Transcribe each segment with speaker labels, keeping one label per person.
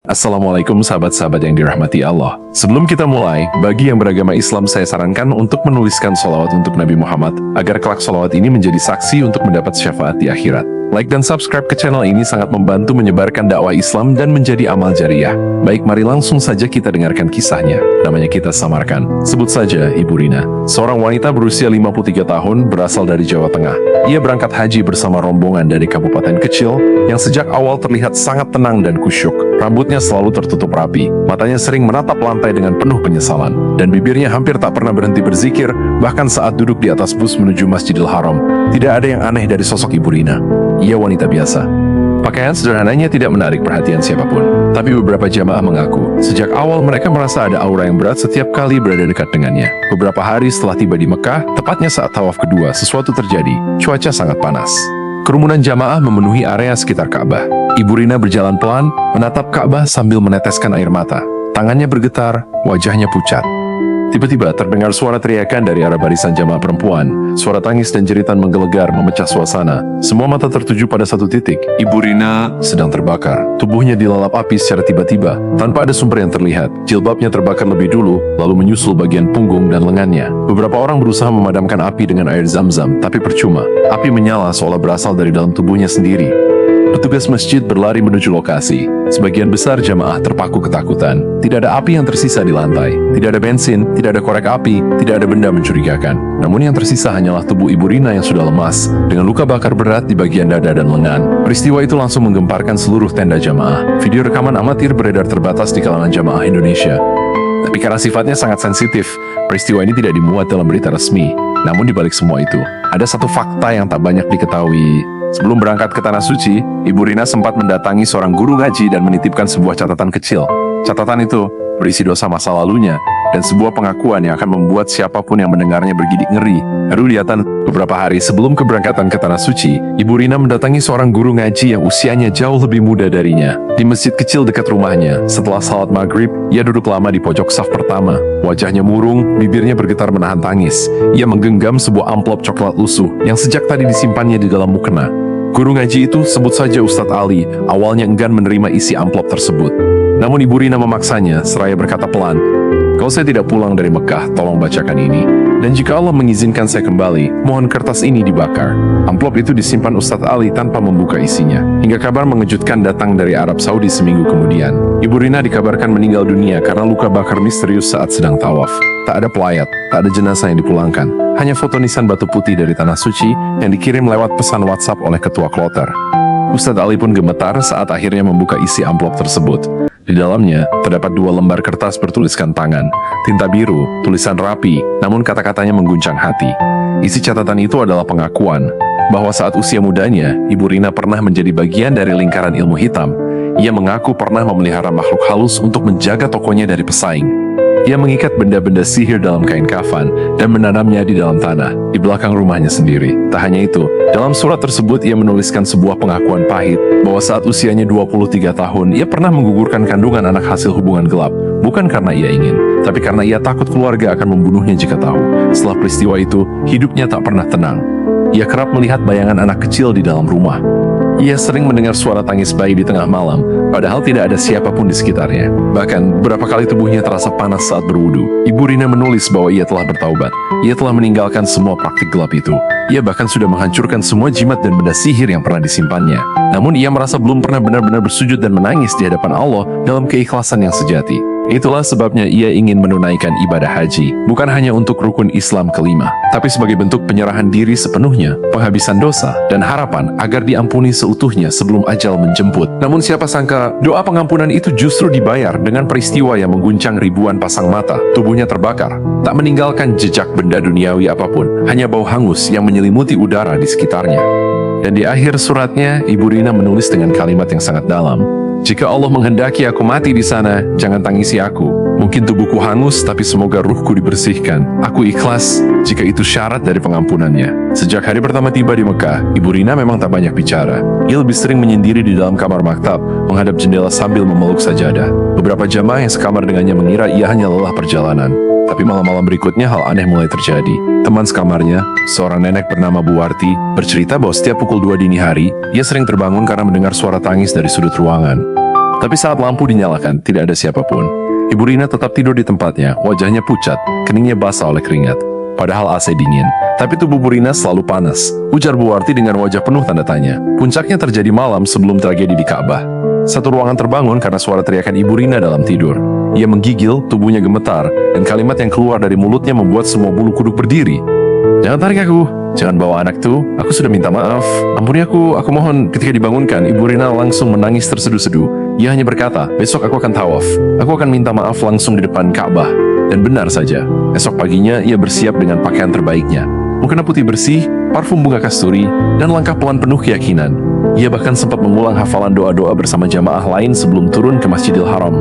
Speaker 1: Assalamualaikum sahabat-sahabat yang dirahmati Allah. Sebelum kita mulai, bagi yang beragama Islam saya sarankan untuk menuliskan sholawat untuk Nabi Muhammad, agar kelak sholawat ini menjadi saksi untuk mendapat syafaat di akhirat. Like dan subscribe ke channel ini sangat membantu menyebarkan dakwah Islam dan menjadi amal jariah. Baik, mari langsung saja kita dengarkan kisahnya. Namanya kita samarkan. Sebut saja Ibu Rina. Seorang wanita berusia 53 tahun berasal dari Jawa Tengah. Ia berangkat haji bersama rombongan dari kabupaten kecil yang sejak awal terlihat sangat tenang dan kusyuk. Rambutnya selalu tertutup rapi, matanya sering menatap lantai dengan penuh penyesalan, dan bibirnya hampir tak pernah berhenti berzikir, bahkan saat duduk di atas bus menuju Masjidil Haram. Tidak ada yang aneh dari sosok Ibu Rina. Ia wanita biasa. Pakaian sederhananya tidak menarik perhatian siapapun, tapi beberapa jamaah mengaku, sejak awal mereka merasa ada aura yang berat setiap kali berada dekat dengannya. Beberapa hari setelah tiba di Mekah, tepatnya saat tawaf kedua, sesuatu terjadi. Cuaca sangat panas. Kerumunan jamaah memenuhi area sekitar Ka'bah. Ibu Rina berjalan pelan, menatap Ka'bah sambil meneteskan air mata. Tangannya bergetar, wajahnya pucat. Tiba-tiba terdengar suara teriakan dari arah barisan jamaah perempuan. Suara tangis dan jeritan menggelegar memecah suasana. Semua mata tertuju pada satu titik. Ibu Rina sedang terbakar. Tubuhnya dilalap api secara tiba-tiba, tanpa ada sumber yang terlihat. Jilbabnya terbakar lebih dulu, lalu menyusul bagian punggung dan lengannya. Beberapa orang berusaha memadamkan api dengan air zam-zam, tapi percuma. Api menyala seolah berasal dari dalam tubuhnya sendiri. Petugas masjid berlari menuju lokasi. Sebagian besar jamaah terpaku ketakutan. Tidak ada api yang tersisa di lantai. Tidak ada bensin, tidak ada korek api, tidak ada benda mencurigakan. Namun yang tersisa hanyalah tubuh Ibu Rina yang sudah lemas, dengan luka bakar berat di bagian dada dan lengan. Peristiwa itu langsung menggemparkan seluruh tenda jamaah. Video rekaman amatir beredar terbatas di kalangan jamaah Indonesia. Tapi karena sifatnya sangat sensitif, peristiwa ini tidak dimuat dalam berita resmi. Namun di balik semua itu, ada satu fakta yang tak banyak diketahui. Sebelum berangkat ke Tanah Suci, Ibu Rina sempat mendatangi seorang guru ngaji dan menitipkan sebuah catatan kecil. Catatan itu berisi dosa masa lalunya dan sebuah pengakuan yang akan membuat siapapun yang mendengarnya bergidik ngeri. Lihatlah, beberapa hari sebelum keberangkatan ke Tanah Suci, Ibu Rina mendatangi seorang guru ngaji yang usianya jauh lebih muda darinya. Di masjid kecil dekat rumahnya, setelah salat maghrib, ia duduk lama di pojok saf pertama. Wajahnya murung, bibirnya bergetar menahan tangis. Ia menggenggam sebuah amplop coklat lusuh yang sejak tadi disimpannya di dalam mukena. Guru ngaji itu, sebut saja Ustadz Ali, awalnya enggan menerima isi amplop tersebut. Namun Ibu Rina memaksanya, seraya berkata pelan, "Kalau saya tidak pulang dari Mekah, tolong bacakan ini. Dan jika Allah mengizinkan saya kembali, mohon kertas ini dibakar." Amplop itu disimpan Ustadz Ali tanpa membuka isinya. Hingga kabar mengejutkan datang dari Arab Saudi seminggu kemudian. Ibu Rina dikabarkan meninggal dunia karena luka bakar misterius saat sedang tawaf. Tak ada pelayat, tak ada jenazah yang dipulangkan. Hanya foto nisan batu putih dari Tanah Suci yang dikirim lewat pesan WhatsApp oleh ketua kloter. Ustadz Ali pun gemetar saat akhirnya membuka isi amplop tersebut. Di dalamnya, terdapat 2 lembar kertas bertuliskan tangan, tinta biru, tulisan rapi, namun kata-katanya mengguncang hati. Isi catatan itu adalah pengakuan bahwa saat usia mudanya, Ibu Rina pernah menjadi bagian dari lingkaran ilmu hitam. Ia mengaku pernah memelihara makhluk halus untuk menjaga tokonya dari pesaing. Ia mengikat benda-benda sihir dalam kain kafan dan menanamnya di dalam tanah, di belakang rumahnya sendiri. Tak hanya itu, dalam surat tersebut ia menuliskan sebuah pengakuan pahit, bahwa saat usianya 23 tahun, ia pernah menggugurkan kandungan anak hasil hubungan gelap, bukan karena ia ingin, tapi karena ia takut keluarga akan membunuhnya jika tahu. Setelah peristiwa itu, hidupnya tak pernah tenang. Ia kerap melihat bayangan anak kecil di dalam rumah. Ia sering mendengar suara tangis bayi di tengah malam, padahal tidak ada siapapun di sekitarnya. Bahkan, beberapa kali tubuhnya terasa panas saat berwudu. Ibu Rina menulis bahwa ia telah bertaubat. Ia telah meninggalkan semua praktik gelap itu. Ia bahkan sudah menghancurkan semua jimat dan benda sihir yang pernah disimpannya. Namun ia merasa belum pernah benar-benar bersujud dan menangis di hadapan Allah dalam keikhlasan yang sejati. Itulah sebabnya ia ingin menunaikan ibadah haji, bukan hanya untuk rukun Islam kelima, tapi sebagai bentuk penyerahan diri sepenuhnya, penghabisan dosa, dan harapan agar diampuni seutuhnya sebelum ajal menjemput. Namun siapa sangka, doa pengampunan itu justru dibayar dengan peristiwa yang mengguncang ribuan pasang mata. Tubuhnya terbakar, tak meninggalkan jejak benda duniawi apapun, hanya bau hangus yang menyelimuti udara di sekitarnya. Dan di akhir suratnya, Ibu Rina menulis dengan kalimat yang sangat dalam, "Jika Allah menghendaki aku mati di sana, jangan tangisi aku. Mungkin tubuhku hangus, tapi semoga ruhku dibersihkan. Aku ikhlas jika itu syarat dari pengampunannya." Sejak hari pertama tiba di Mekah, Ibu Rina memang tak banyak bicara. Ia lebih sering menyendiri di dalam kamar maktab, menghadap jendela sambil memeluk sajadah. Beberapa jamaah yang sekamar dengannya mengira ia hanya lelah perjalanan. Tapi malam-malam berikutnya hal aneh mulai terjadi. Teman sekamarnya, seorang nenek bernama Bu Warti, bercerita bahwa setiap pukul 2 dini hari, ia sering terbangun karena mendengar suara tangis dari sudut ruangan. Tapi saat lampu dinyalakan, tidak ada siapapun. Ibu Rina tetap tidur di tempatnya, wajahnya pucat, keningnya basah oleh keringat. Padahal AC dingin, tapi tubuh Bu Rina selalu panas. Ujar Bu Warti dengan wajah penuh tanda tanya. Puncaknya terjadi malam sebelum tragedi di Ka'bah. Satu ruangan terbangun karena suara teriakan Ibu Rina dalam tidur. Ia menggigil, tubuhnya gemetar, dan kalimat yang keluar dari mulutnya membuat semua bulu kuduk berdiri. Jangan tarik aku, jangan bawa anak tuh, aku sudah minta maaf. Ampuni aku mohon. Ketika dibangunkan, Ibu Rina langsung menangis terseduh-seduh. Ia hanya berkata, besok aku akan tawaf. Aku akan minta maaf langsung di depan Ka'bah. Dan benar saja, esok paginya ia bersiap dengan pakaian terbaiknya. Mukena putih bersih, parfum bunga kasturi, dan langkah pelan penuh keyakinan. Ia bahkan sempat mengulang hafalan doa-doa bersama jamaah lain sebelum turun ke Masjidil Haram.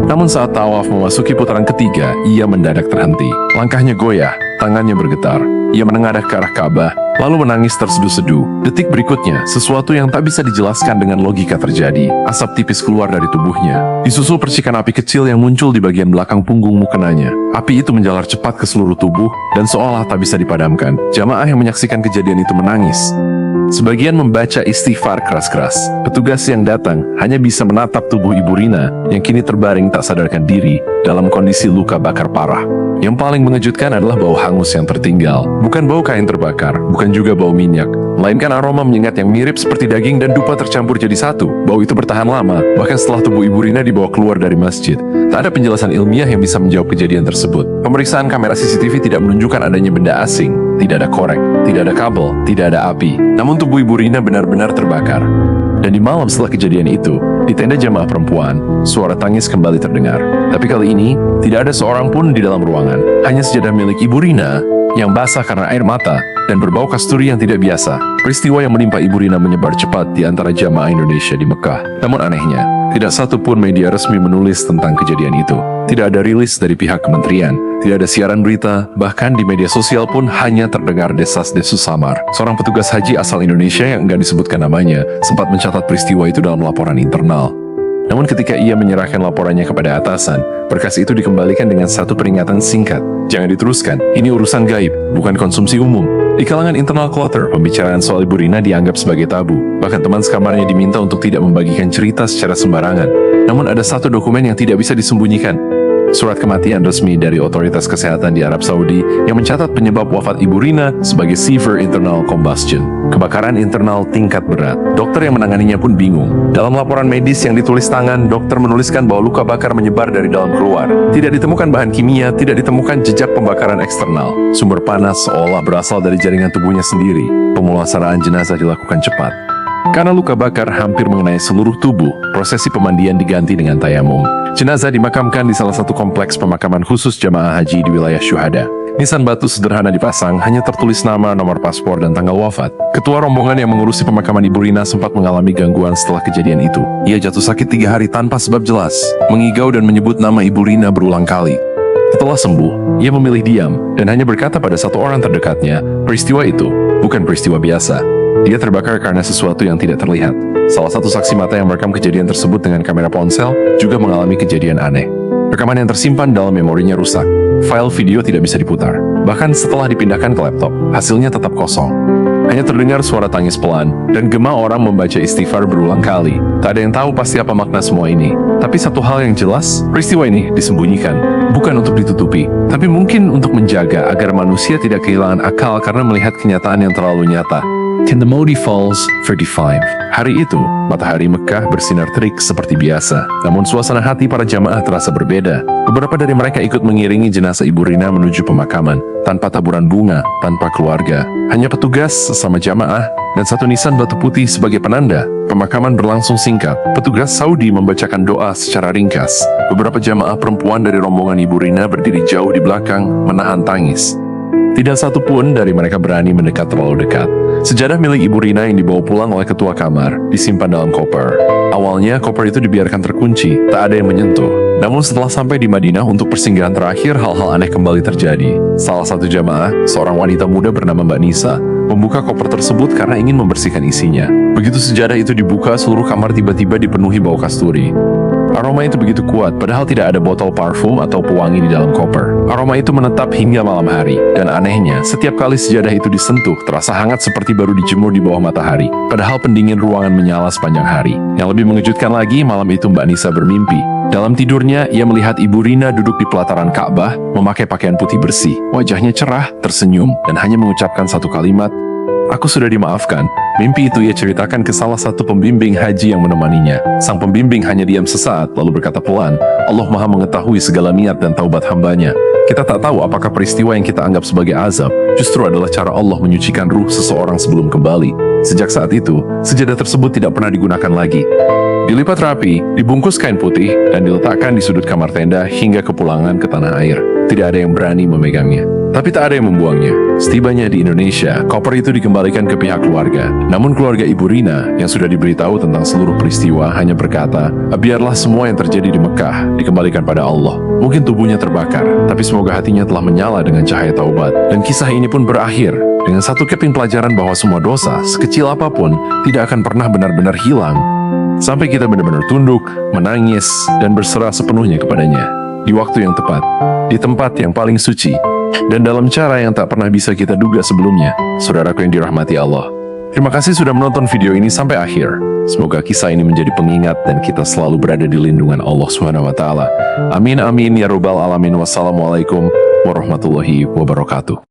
Speaker 1: Namun saat tawaf memasuki putaran ketiga, ia mendadak terhenti. Langkahnya goyah, tangannya bergetar. Ia menengadah ke arah Ka'bah, lalu menangis terseduh-seduh. Detik berikutnya, sesuatu yang tak bisa dijelaskan dengan logika terjadi. Asap tipis keluar dari tubuhnya. Disusul percikan api kecil yang muncul di bagian belakang punggung mukenanya. Api itu menjalar cepat ke seluruh tubuh dan seolah tak bisa dipadamkan. Jamaah yang menyaksikan kejadian itu menangis. Sebagian membaca istighfar keras-keras. Petugas yang datang hanya bisa menatap tubuh Ibu Rina yang kini terbaring tak sadarkan diri dalam kondisi luka bakar parah. Yang paling mengejutkan adalah bau hangus yang tertinggal. Bukan bau kain terbakar, bukan juga bau minyak, melainkan aroma menyengat yang mirip seperti daging dan dupa tercampur jadi satu. Bau itu bertahan lama, bahkan setelah tubuh Ibu Rina dibawa keluar dari masjid. Tak ada penjelasan ilmiah yang bisa menjawab kejadian tersebut. Pemeriksaan kamera CCTV tidak menunjukkan adanya benda asing. Tidak ada korek, tidak ada kabel, tidak ada api. Namun tubuh Ibu Rina benar-benar terbakar. Dan di malam setelah kejadian itu, di tenda jamaah perempuan, suara tangis kembali terdengar. Tapi kali ini, tidak ada seorang pun di dalam ruangan. Hanya sejadah milik Ibu Rina yang basah karena air mata dan berbau kasturi yang tidak biasa. Peristiwa yang menimpa Ibu Rina menyebar cepat di antara jamaah Indonesia di Mekah. Namun anehnya, tidak satu pun media resmi menulis tentang kejadian itu. Tidak ada rilis dari pihak kementerian, tidak ada siaran berita, bahkan di media sosial pun hanya terdengar desas-desus samar. Seorang petugas haji asal Indonesia yang enggan disebutkan namanya sempat mencatat peristiwa itu dalam laporan internal. Namun ketika ia menyerahkan laporannya kepada atasan, berkas itu dikembalikan dengan satu peringatan singkat. Jangan diteruskan, ini urusan gaib, bukan konsumsi umum. Di kalangan internal kloter, pembicaraan soal Ibu Rina dianggap sebagai tabu. Bahkan teman sekamarnya diminta untuk tidak membagikan cerita secara sembarangan. Namun ada satu dokumen yang tidak bisa disembunyikan. Surat kematian resmi dari otoritas kesehatan di Arab Saudi yang mencatat penyebab wafat Ibu Rina sebagai severe internal combustion, kebakaran internal tingkat berat. Dokter yang menanganinya pun bingung. Dalam laporan medis yang ditulis tangan, dokter menuliskan bahwa luka bakar menyebar dari dalam keluar. Tidak ditemukan bahan kimia, tidak ditemukan jejak pembakaran eksternal. Sumber panas seolah berasal dari jaringan tubuhnya sendiri. Pemulasaraan jenazah dilakukan cepat. Karena luka bakar hampir mengenai seluruh tubuh, prosesi pemandian diganti dengan tayamum. Jenazah dimakamkan di salah satu kompleks pemakaman khusus jamaah haji di wilayah Syuhada. Nisan batu sederhana dipasang, hanya tertulis nama, nomor paspor, dan tanggal wafat. Ketua rombongan yang mengurusi pemakaman Ibu Rina sempat mengalami gangguan setelah kejadian itu. Ia jatuh sakit 3 hari tanpa sebab jelas, mengigau dan menyebut nama Ibu Rina berulang kali. Setelah sembuh, ia memilih diam dan hanya berkata pada satu orang terdekatnya, peristiwa itu bukan peristiwa biasa. Dia terbakar karena sesuatu yang tidak terlihat. Salah satu saksi mata yang merekam kejadian tersebut dengan kamera ponsel juga mengalami kejadian aneh. Rekaman yang tersimpan dalam memorinya rusak. File video tidak bisa diputar. Bahkan setelah dipindahkan ke laptop, hasilnya tetap kosong. Hanya terdengar suara tangis pelan dan gema orang membaca istighfar berulang kali. Tak ada yang tahu pasti apa makna semua ini. Tapi satu hal yang jelas, peristiwa ini disembunyikan. Bukan untuk ditutupi, tapi mungkin untuk menjaga agar manusia tidak kehilangan akal karena melihat kenyataan yang terlalu nyata. Kendamodi Falls 35. Hari itu, matahari Mekah bersinar terik seperti biasa. Namun suasana hati para jamaah terasa berbeda. Beberapa dari mereka ikut mengiringi jenazah Ibu Rina menuju pemakaman, tanpa taburan bunga, tanpa keluarga. Hanya petugas sesama jamaah, dan satu nisan batu putih sebagai penanda. Pemakaman berlangsung singkat. Petugas Saudi membacakan doa secara ringkas. Beberapa jamaah perempuan dari rombongan Ibu Rina berdiri jauh di belakang, menahan tangis. Tidak satu pun dari mereka berani mendekat terlalu dekat. Sejadah milik Ibu Rina yang dibawa pulang oleh ketua kamar disimpan dalam koper. Awalnya koper itu dibiarkan terkunci, tak ada yang menyentuh. Namun setelah sampai di Madinah untuk persinggahan terakhir, hal-hal aneh kembali terjadi. Salah satu jamaah, seorang wanita muda bernama Mbak Nisa, membuka koper tersebut karena ingin membersihkan isinya. Begitu sejadah itu dibuka, seluruh kamar tiba-tiba dipenuhi bau kasturi. Aroma itu begitu kuat, padahal tidak ada botol parfum atau pewangi di dalam koper. Aroma itu menetap hingga malam hari, dan anehnya, setiap kali sejadah itu disentuh, terasa hangat seperti baru dijemur di bawah matahari. Padahal pendingin ruangan menyala sepanjang hari. Yang lebih mengejutkan lagi, malam itu Mbak Nisa bermimpi. Dalam tidurnya, ia melihat Ibu Rina duduk di pelataran Ka'bah, memakai pakaian putih bersih. Wajahnya cerah, tersenyum, dan hanya mengucapkan satu kalimat, "Aku sudah dimaafkan." Mimpi itu ia ceritakan ke salah satu pembimbing haji yang menemaninya. Sang pembimbing hanya diam sesaat, lalu berkata pelan, "Allah Maha mengetahui segala niat dan taubat hambanya. Kita tak tahu apakah peristiwa yang kita anggap sebagai azab justru adalah cara Allah menyucikan ruh seseorang sebelum kembali." Sejak saat itu, sejadah tersebut tidak pernah digunakan lagi. Dilipat rapi, dibungkus kain putih, dan diletakkan di sudut kamar tenda hingga kepulangan ke tanah air. Tidak ada yang berani memegangnya. Tapi tak ada yang membuangnya. Setibanya di Indonesia, koper itu dikembalikan ke pihak keluarga. Namun keluarga Ibu Rina yang sudah diberitahu tentang seluruh peristiwa hanya berkata, "Biarlah semua yang terjadi di Mekah dikembalikan pada Allah." Mungkin tubuhnya terbakar, tapi semoga hatinya telah menyala dengan cahaya taubat. Dan kisah ini pun berakhir dengan satu keping pelajaran bahwa semua dosa, sekecil apapun, tidak akan pernah benar-benar hilang sampai kita benar-benar tunduk, menangis, dan berserah sepenuhnya kepadanya di waktu yang tepat, di tempat yang paling suci, dan dalam cara yang tak pernah bisa kita duga sebelumnya. Saudaraku yang dirahmati Allah, terima kasih sudah menonton video ini sampai akhir. Semoga kisah ini menjadi pengingat dan kita selalu berada di lindungan Allah SWT. Amin amin ya robbal alamin. Wassalamualaikum warahmatullahi wabarakatuh.